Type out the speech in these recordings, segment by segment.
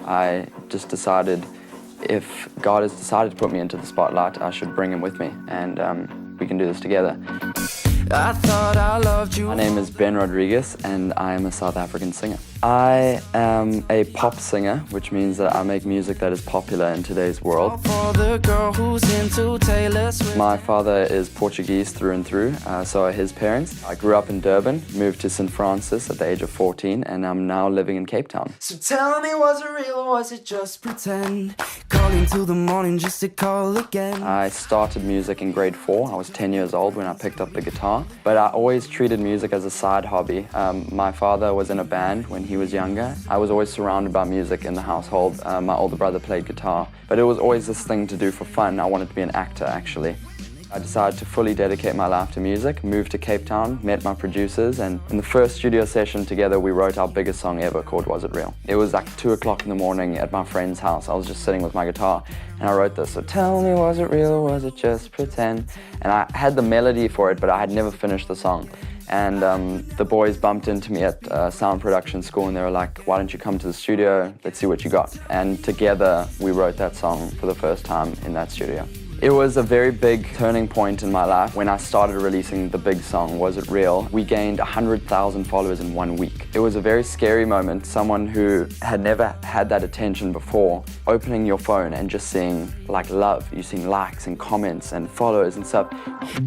I just decided if God has decided to put me into the spotlight, I should bring him with me, and we can do this together. I thought I loved you. My name is Ben Rodrigues, and I am a South African singer. I am a pop singer, which means that I make music that is popular in today's world. My father is Portuguese through and through, so are his parents. I grew up in Durban, moved to St. Francis at the age of 14, and I'm now living in Cape Town. So tell me, was it real or was it just pretend? Calling till the morning just to call again. I started music in grade 4. I was 10 years old when I picked up the guitar, but I always treated music as a side hobby. My father was in a band when he was younger. I was always surrounded by music in the household. My older brother played guitar, but it was always this thing to do for fun. I wanted to be an actor, actually. I decided to fully dedicate my life to music, moved to Cape Town, met my producers, and in the first studio session together, we wrote our biggest song ever called Was It Real? It was like 2 o'clock in the morning at my friend's house. I was just sitting with my guitar, and I wrote this. So tell me, was it real or was it just pretend? And I had the melody for it, but I had never finished the song. And the boys bumped into me at sound production school, and they were like, why don't you come to the studio? Let's see what you got. And together, we wrote that song for the first time in that studio. It was a very big turning point in my life when I started releasing the big song, Was It Real? We gained 100,000 followers in 1 week. It was a very scary moment, someone who had never had that attention before, opening your phone and just seeing like love. You're seeing likes and comments and followers and stuff.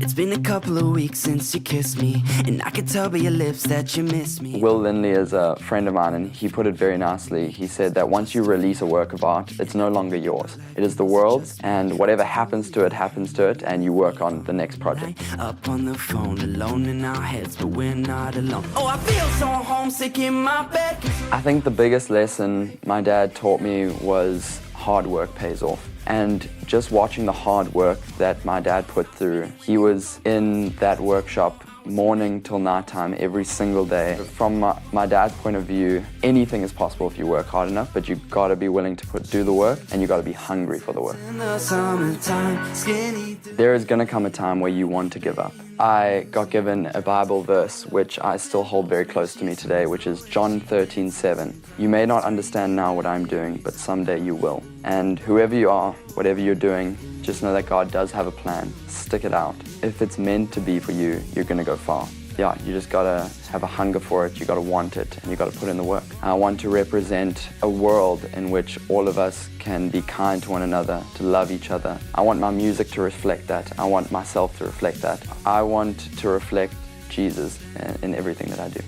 It's been a couple of weeks since you kissed me, and I could tell by your lips that you miss me. Will Lindley is a friend of mine, and he put it very nicely. He said that once you release a work of art, it's no longer yours. It is the world's, and whatever happens to it, and you work on the next project. Up on the phone, alone in our heads, but we're not alone. Oh, I feel so homesick in my bed. I think the biggest lesson my dad taught me was hard work pays off. And just watching the hard work that my dad put through, he was in that workshop morning till nighttime every single day. From my dad's point of view, anything is possible if you work hard enough, but you've got to be willing to do the work, and you've got to be hungry for the work. There is going to come a time where you want to give up. I got given a Bible verse which I still hold very close to me today, which is John 13:7. You may not understand now what I'm doing, but someday you will. And whoever you are, whatever you're doing, just know that God does have a plan. Stick it out. If it's meant to be for you, you're going to go far. Yeah, you just gotta have a hunger for it, you gotta want it, and you gotta put in the work. I want to represent a world in which all of us can be kind to one another, to love each other. I want my music to reflect that. I want myself to reflect that. I want to reflect Jesus in everything that I do.